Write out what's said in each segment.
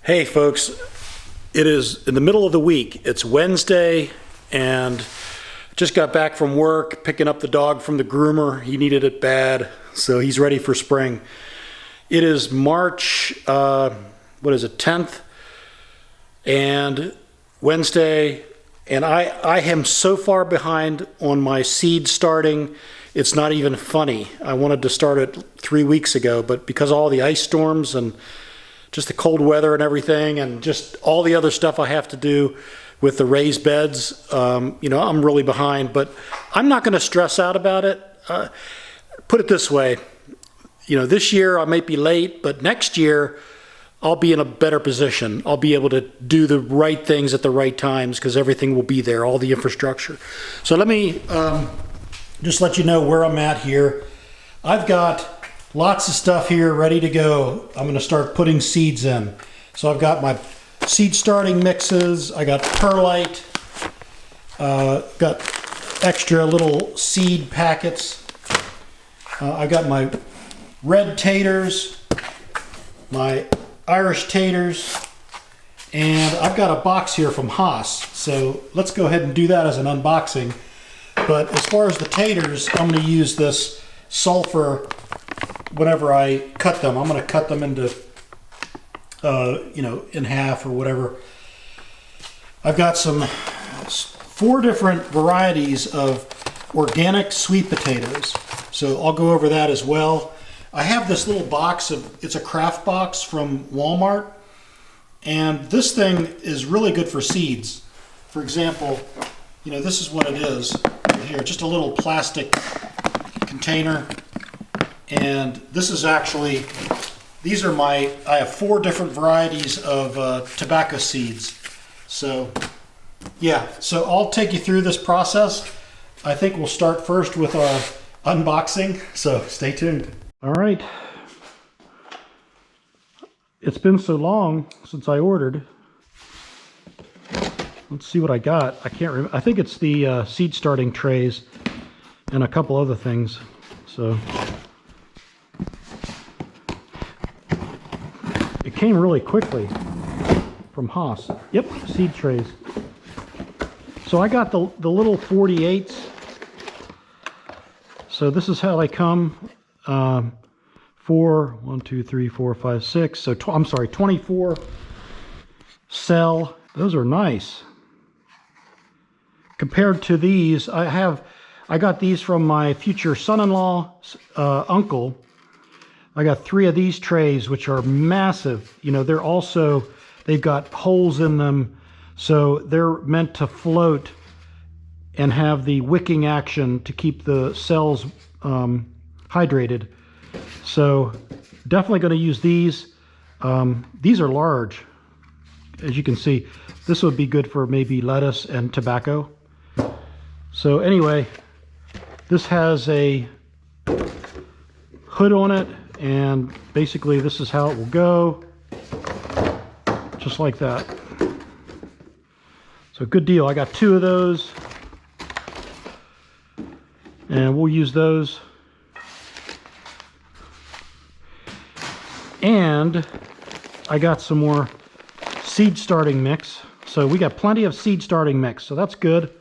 Hey folks, it is in the middle of the week. It's Wednesday and just got back from work, picking up the dog from the groomer. He needed it bad, so he's ready for spring. It is March, 10th, and Wednesday, and I am so far behind on my seed starting, it's not even funny. I wanted to start it 3 weeks ago, but because of all the ice storms and just the cold weather and everything, and just all the other stuff I have to do with the raised beds, I'm really behind, but I'm not going to stress out about it. Put it this way, this year I might be late, but next year I'll be in a better position. I'll be able to do the right things at the right times because everything will be there, all the infrastructure. So let me just let you know where I'm at here. I've got lots of stuff here ready to go. I'm going to start putting seeds in. So I've got my seed starting mixes. I got perlite. Got extra little seed packets. I got my red taters, my Irish taters, and I've got a box here from Haas. So let's go ahead and do that as an unboxing. But as far as the taters, I'm going to use this sulfur whenever I cut them. I'm going to cut them into, in half or whatever. I've got 4 different varieties of organic sweet potatoes. So I'll go over that as well. I have this little box it's a craft box from Walmart. And this thing is really good for seeds. For example, this is what it is. Here, just a little plastic container. And this is actually, I have 4 different varieties of tobacco seeds. So, yeah, so I'll take you through this process. I think we'll start first with our unboxing, so stay tuned. All right. It's been so long since I ordered. Let's see what I got. I can't remember. I think it's the seed starting trays and a couple other things. So it came really quickly from Haas. Yep, seed trays. So I got the little 48s. So this is how they come. 1, 2, 3, 4, 5, 6. So I'm sorry, 24 cell. Those are nice. Compared to these, I got these from my future son-in-law's uncle. I got 3 of these trays, which are massive. They've got holes in them, so they're meant to float and have the wicking action to keep the cells hydrated. So definitely going to use these. These are large, as you can see. This would be good for maybe lettuce and tobacco. So anyway, this has a hood on it, and basically this is how it will go, just like that. So good deal. I got 2 of those, and we'll use those. And I got some more seed starting mix. So we got plenty of seed starting mix, so that's good.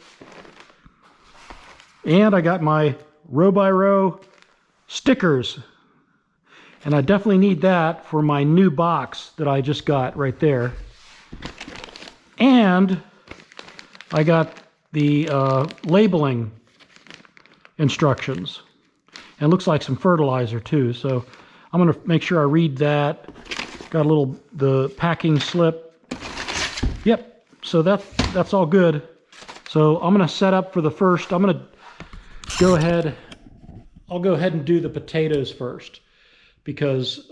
And I got my row by row stickers. And I definitely need that for my new box that I just got right there. And I got the labeling instructions. And it looks like some fertilizer too. So I'm going to make sure I read that. Got the packing slip. Yep, so that's all good. So I'm going to set up for the first. I'll go ahead and do the potatoes first because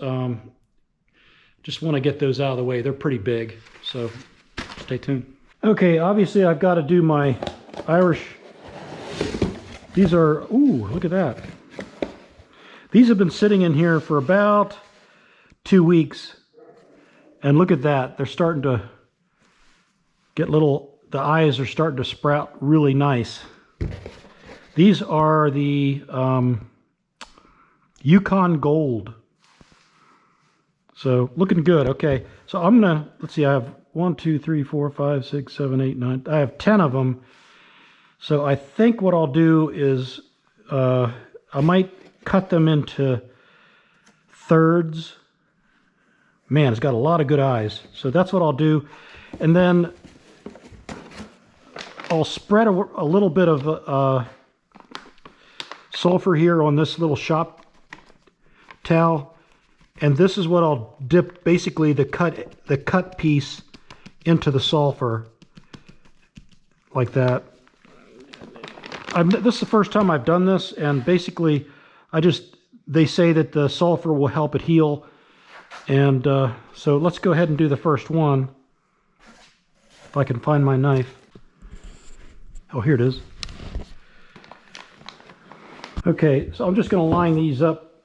just want to get those out of the way. They're pretty big, so stay tuned. Okay, obviously I've got to do my Irish. These are, ooh, look at that. These have been sitting in here for about 2 weeks. And look at that. They're starting to get the eyes are starting to sprout really nice. These are the Yukon Gold. So looking good. Okay, so I'm gonna, let's see, I have 1, 2, 3, 4, 5, 6, 7, 8, 9. I have 10 of them. So I think what I'll do is I might cut them into thirds. Man, it's got a lot of good eyes. So that's what I'll do. And then I'll spread a little bit of sulfur here on this little shop towel. And this is what I'll dip basically the cut piece into the sulfur like that. This is the first time I've done this, and basically they say that the sulfur will help it heal. And so let's go ahead and do the first one. If I can find my knife. Oh, here it is. Okay, so I'm just going to line these up,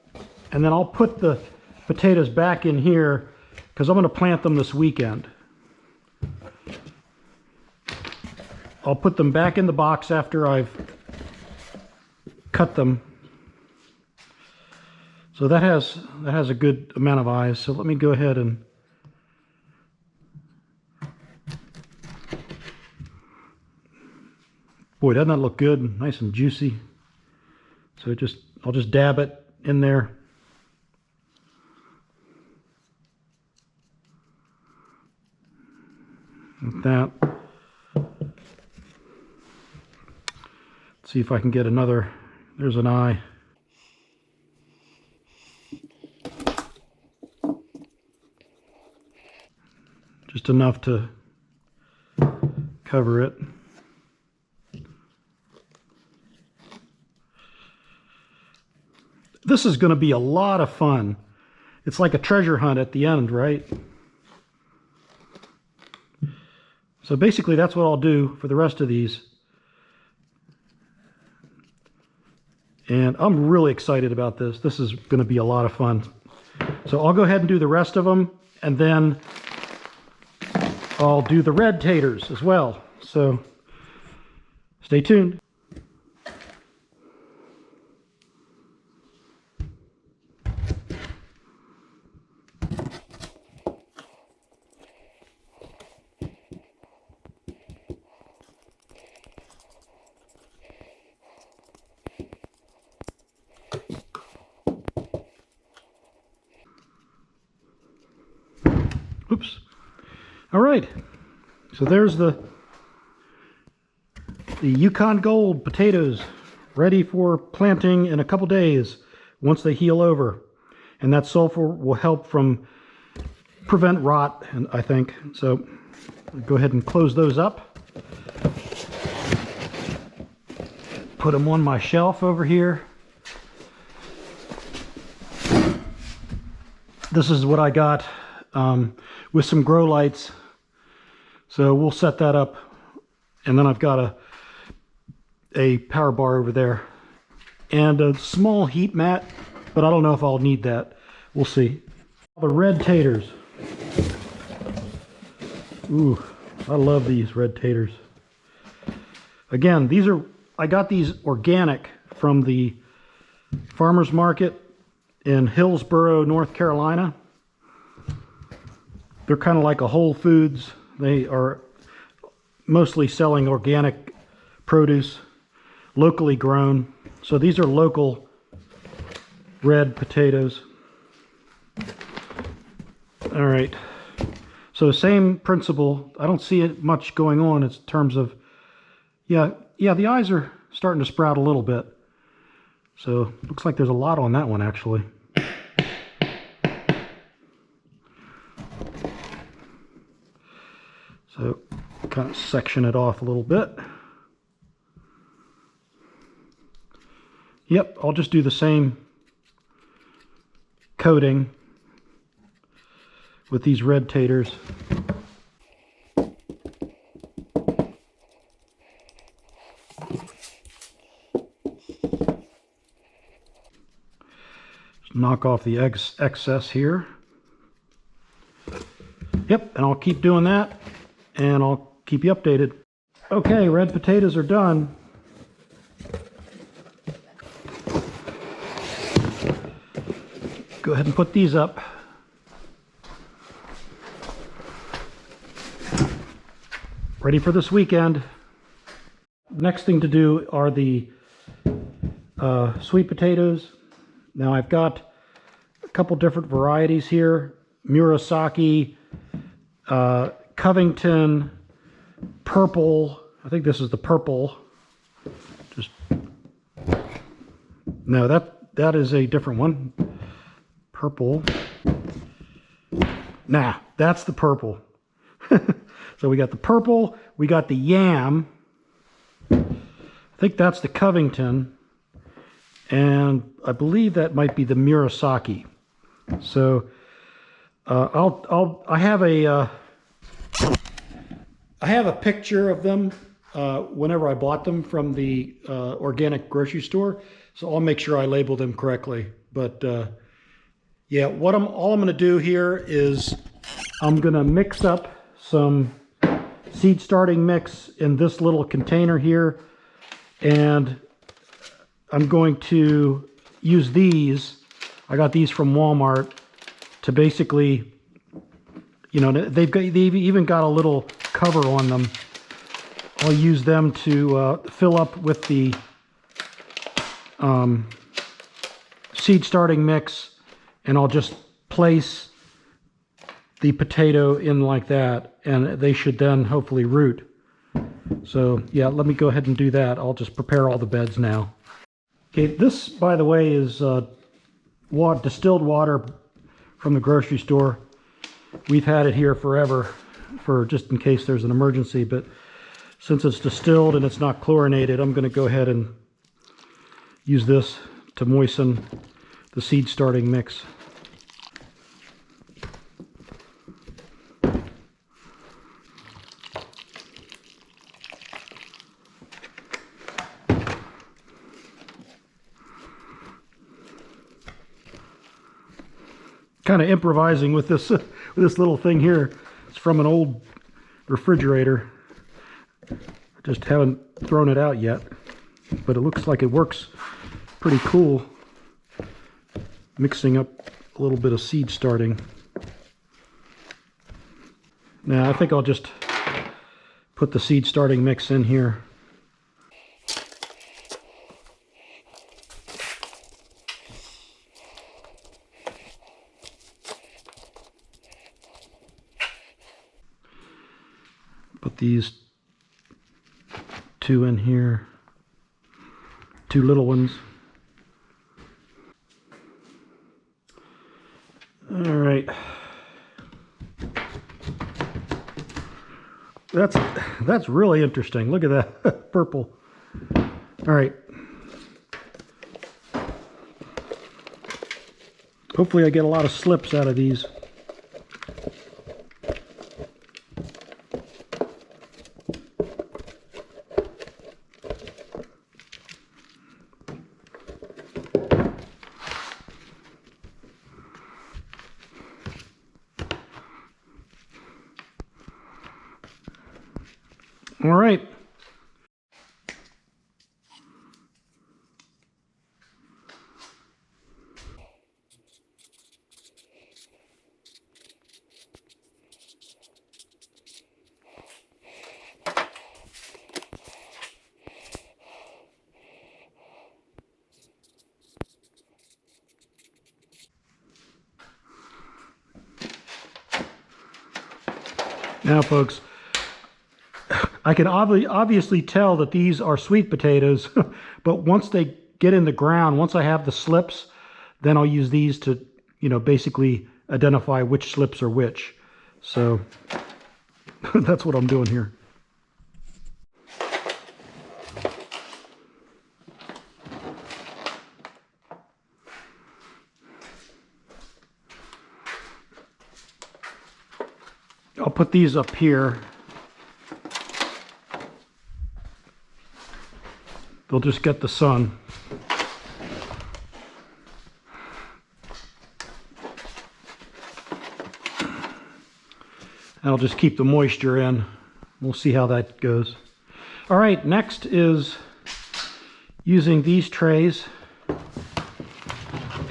and then I'll put the potatoes back in here because I'm going to plant them this weekend. I'll put them back in the box after I've cut them. So that has a good amount of eyes. So let me go ahead and boy, doesn't that look good? Nice and juicy. So I'll just dab it in there. Like that. Let's see if I can get another. There's an eye. Just enough to cover it. This is going to be a lot of fun. It's like a treasure hunt at the end, right? So basically that's what I'll do for the rest of these. And I'm really excited about this. This is going to be a lot of fun. So I'll go ahead and do the rest of them, and then I'll do the red taters as well. So stay tuned. Oops. All right. So there's the Yukon Gold potatoes ready for planting in a couple days once they heal over. And that sulfur will help from prevent rot, and I think. So I'll go ahead and close those up. Put them on my shelf over here. This is what I got with some grow lights. So we'll set that up, and then I've got a power bar over there and a small heat mat, but I don't know if I'll need that. We'll see. The red taters. Ooh, I love these red taters. Again, I got these organic from the farmer's market in Hillsboro, North Carolina. They're kind of like a Whole Foods. They are mostly selling organic produce, locally grown. So these are local red potatoes. All right. So same principle. I don't see it much going on in terms of, yeah, the eyes are starting to sprout a little bit. So looks like there's a lot on that one actually. So kind of section it off a little bit. Yep, I'll just do the same coating with these red taters. Just knock off the excess here. Yep, and I'll keep doing that, and I'll keep you updated. Okay, red potatoes are done. Go ahead and put these up. Ready for this weekend. Next thing to do are the sweet potatoes. Now I've got a couple different varieties here. Murasaki, Covington, purple. I think this is the purple. No, that is a different one. Purple. Nah, that's the purple. So we got the purple, we got the yam. I think that's the Covington. And I believe that might be the Murasaki. So I have a picture of them whenever I bought them from the organic grocery store. So I'll make sure I label them correctly. But yeah, all I'm going to do here is I'm going to mix up some seed starting mix in this little container here, and I'm going to use these. I got these from Walmart to basically, you know, they've even got a little cover on them. I'll use them to fill up with the seed starting mix, and I'll just place the potato in like that, and they should then hopefully root. So yeah, let me go ahead and do that. I'll just prepare all the beds now. Okay, this, by the way, is distilled water from the grocery store. We've had it here forever, for just in case there's an emergency, but since it's distilled and it's not chlorinated, I'm going to go ahead and use this to moisten the seed starting mix. Kind of improvising with this little thing here. It's from an old refrigerator. I just haven't thrown it out yet, but it looks like it works pretty cool. Mixing up a little bit of seed starting. Now I think I'll just put the seed starting mix in here. Put these two in here, two little ones. All right, that's really interesting. Look at that purple. All right, hopefully I get a lot of slips out of these. All right. Now, folks, I can obviously tell that these are sweet potatoes, but once they get in the ground, once I have the slips, then I'll use these to, you know, basically identify which slips are which. So that's what I'm doing here. I'll put these up here. They'll just get the sun. And I'll just keep the moisture in. We'll see how that goes. All right, next is using these trays.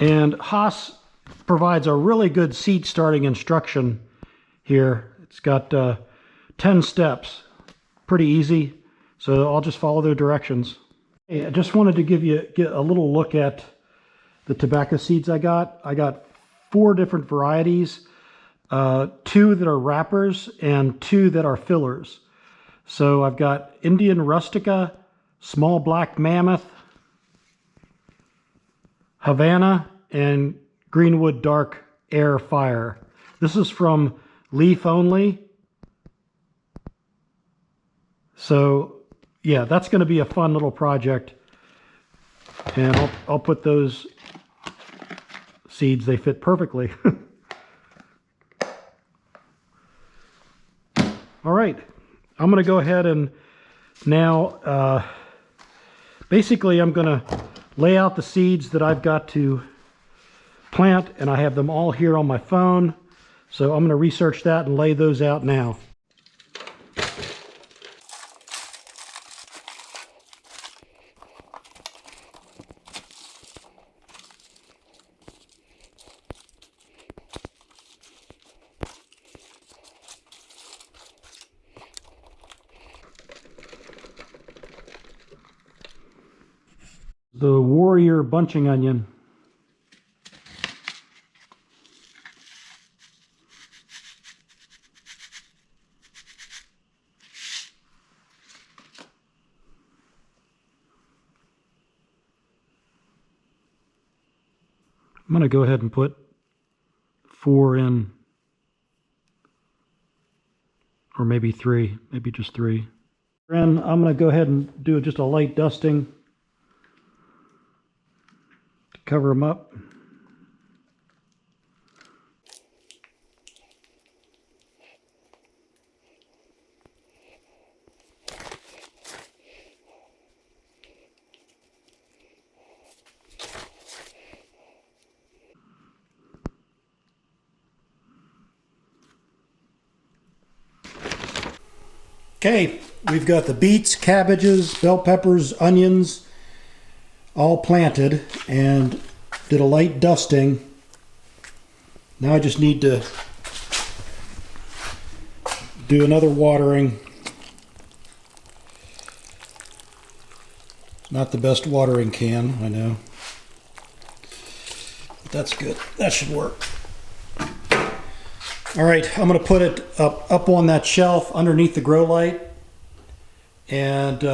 And Haas provides a really good seed starting instruction here. It's got 10 steps. pretty easy. So I'll just follow their directions. Hey, I just wanted to get a little look at the tobacco seeds I got. I got 4 different varieties, 2 that are wrappers and 2 that are fillers. So I've got Indian Rustica, Small Black Mammoth, Havana, and Greenwood Dark Air Fire. This is from Leaf Only. So yeah, that's going to be a fun little project. And I'll put those seeds, they fit perfectly. All right, I'm going to go ahead and now basically I'm going to lay out the seeds that I've got to plant, and I have them all here on my phone. So I'm going to research that and lay those out now. The warrior bunching onion. I'm going to go ahead and put 4 in, or maybe 3, maybe just 3. And I'm going to go ahead and do just a light dusting to cover them up. Okay, we've got the beets, cabbages, bell peppers, onions all planted and did a light dusting. Now I just need to do another watering. Not the best watering can, I know. But that's good. That should work. All right, I'm going to put it up on that shelf underneath the grow light, and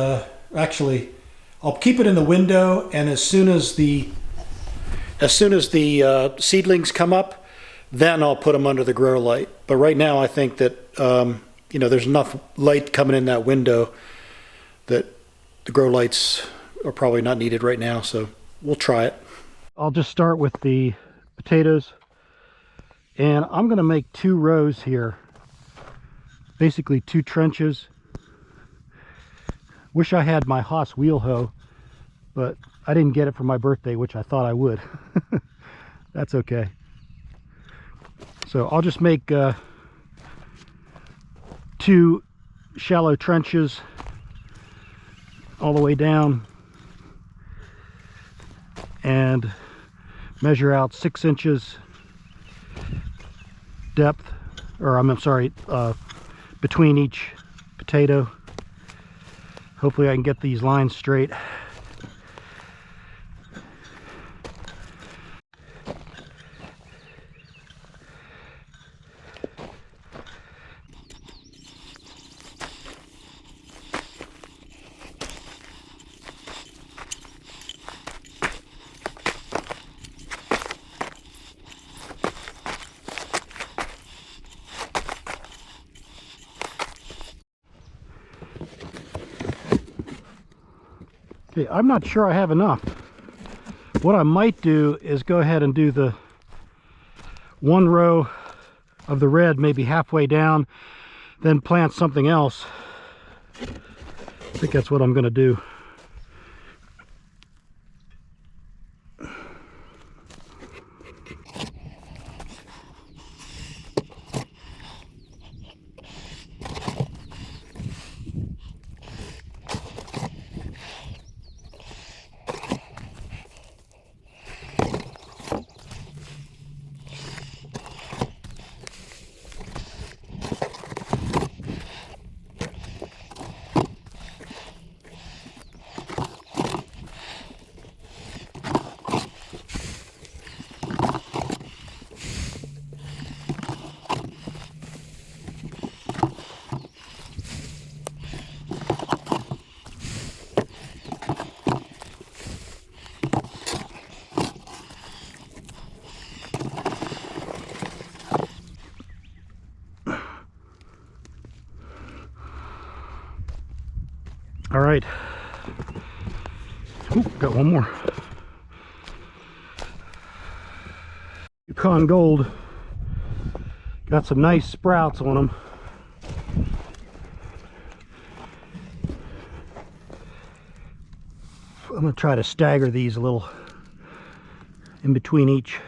actually, I'll keep it in the window. And as soon as the seedlings come up, then I'll put them under the grow light. But right now, I think that there's enough light coming in that window that the grow lights are probably not needed right now. So we'll try it. I'll just start with the potatoes. And I'm going to make 2 rows here, basically 2 trenches. Wish I had my Haas wheel hoe, but I didn't get it for my birthday, which I thought I would. That's okay. So I'll just make 2 shallow trenches all the way down and measure out 6 inches depth, or I'm sorry, between each potato. Hopefully I can get these lines straight. Okay, I'm not sure I have enough. What I might do is go ahead and do the 1 row of the red, maybe halfway down, then plant something else. I think that's what I'm going to do. All right. Ooh, got one more. Yukon Gold. Got some nice sprouts on them. I'm going to try to stagger these a little in between each.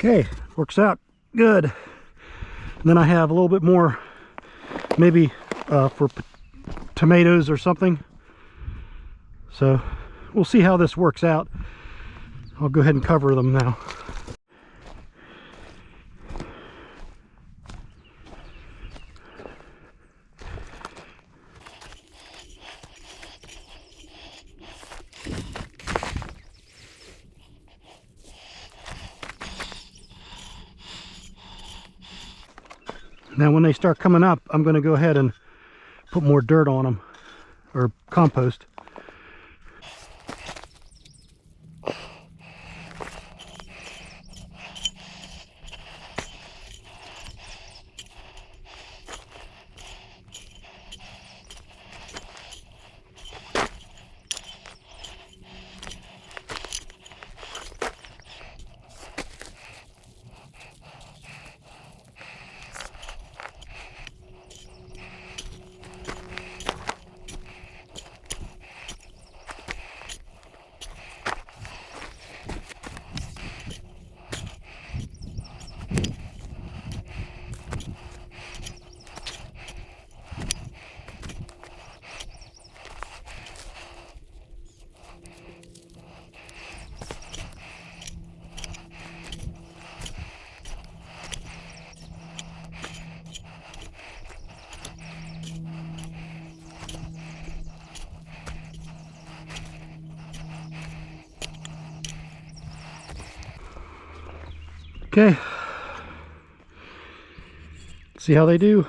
Okay, works out good. And then I have a little bit more, maybe for tomatoes or something. So we'll see how this works out. I'll go ahead and cover them now. Now when they start coming up, I'm going to go ahead and put more dirt on them, or compost. Okay, see how they do.